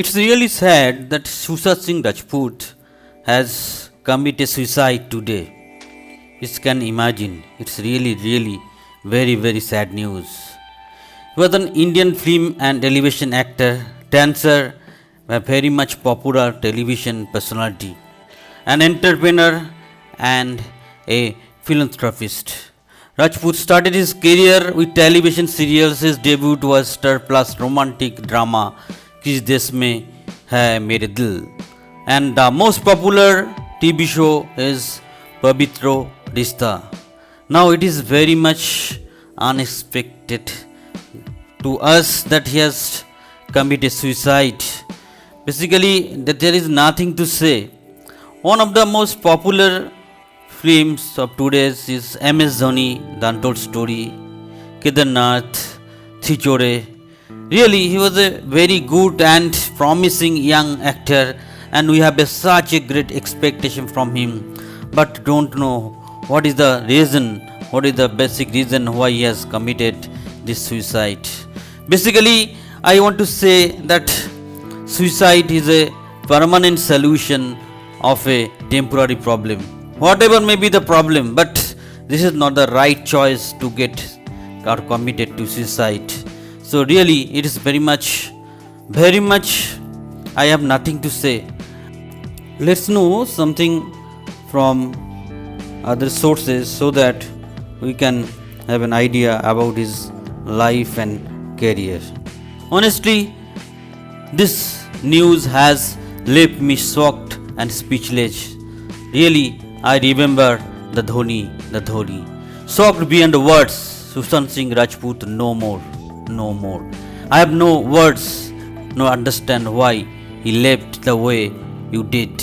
It's really sad that Sushant Singh Rajput has committed suicide today. You can imagine. It's really very sad news. He was an Indian film and television actor, dancer, a very much popular television personality, an entrepreneur, and a philanthropist. Rajput started his career with television serials. His debut was Star Plus romantic drama Kis Desh Mein Hai Mere Dil. And the most popular TV show is Pavitro Rishta. Now it is very much unexpected to us that he has committed suicide. Basically, that there is nothing to say. One of the most popular films of today's is MS Dhoni, The Untold Story, Kedarnath, Thichore. Really, he was a very good and promising young actor, and we have such a great expectation from him. But don't know what is the reason, what is the basic reason why he has committed this suicide. Basically, I want to say that suicide is a permanent solution of a temporary problem. Whatever may be the problem, but this is not the right choice to get or committed to suicide. So really, it is very much, I have nothing to say. Let's know something from other sources so that we can have an idea about his life and career. Honestly, this news has left me shocked and speechless. Really, I remember the Dhoni. Shocked beyond words. Sushant Singh Rajput, no more. I have no words, no understand why he left the way you did.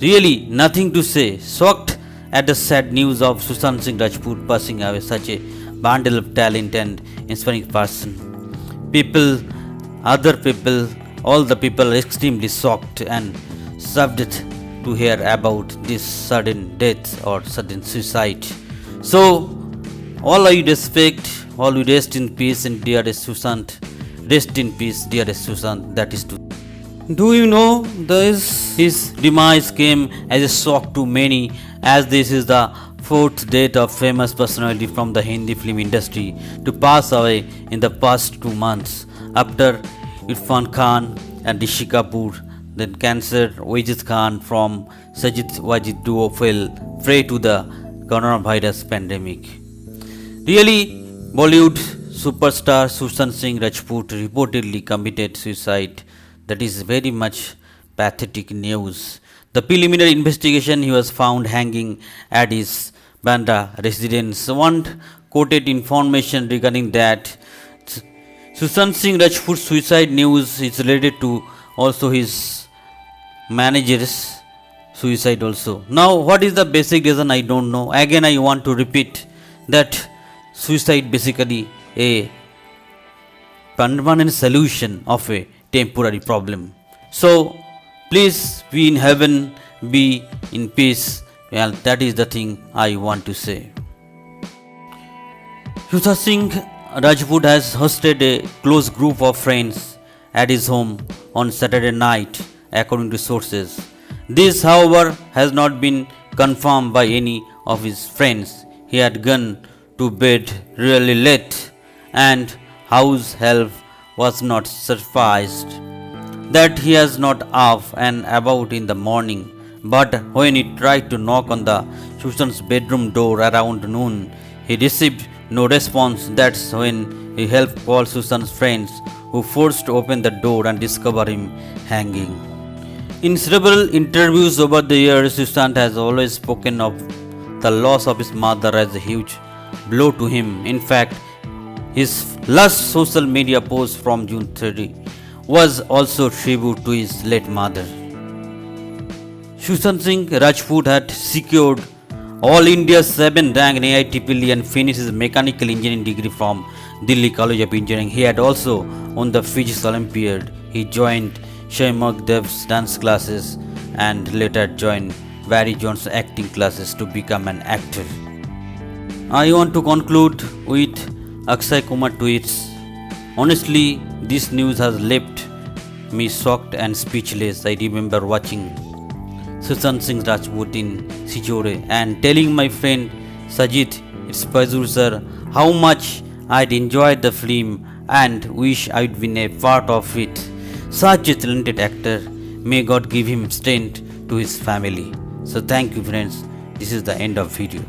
Really, nothing to say. Shocked at the sad news of Sushant Singh Rajput passing away, such a bundle of talent and inspiring person. Other people, all the people are extremely shocked and subject to hear about this sudden death or sudden suicide. So, all I respect, all we rest in peace and dearest Sushant. Rest in peace, dearest Sushant. That is to. Do you know his demise came as a shock to many, as this is the fourth death of famous personality from the Hindi film industry to pass away in the past 2 months. After Irfan Khan and Rishi Kapoor, then cancer Wajid Khan from Sajid Wajid duo fell prey to the coronavirus pandemic. Really, Bollywood superstar Sushant Singh Rajput reportedly committed suicide. That is very much pathetic news. The preliminary investigation, he was found hanging at his Bandra residence. One quoted information regarding that Sushant Singh Rajput's suicide news is related to also his manager's suicide also. Now, what is the basic reason? I don't know. Again, I want to repeat that suicide basically a permanent solution of a temporary problem. So, please be in heaven, be in peace. Well, that is the thing I want to say. Sushant Singh Rajput has hosted a close group of friends at his home on Saturday night, according to sources. This, however, has not been confirmed by any of his friends. He had gone to bed really late, and house help was not surprised that he was not up and about in the morning. But when he tried to knock on the Sushant's bedroom door around noon, he received no response. That's when he helped call Sushant's friends, who forced to open the door and discover him hanging. In several interviews over the years, Sushant has always spoken of the loss of his mother as a huge blow to him. In fact, his last social media post from June 30 was also tribute to his late mother. Sushant Singh Rajput had secured All India 7 rank in AIEEE and finished his mechanical engineering degree from Delhi College of Engineering. He had also won the Physics Olympiad. He joined Shaimag Dev's dance classes and later joined Barry Jones' acting classes to become an actor. I want to conclude with Akshay Kumar tweets. Honestly, this news has left me shocked and speechless. I remember watching Sushant Singh Rajput in Sijore and telling my friend Sajid, it's Pazur sir, how much I'd enjoyed the film and wish I'd been a part of it. Such a talented actor. May God give him strength to his family. So thank you friends. This is the end of video.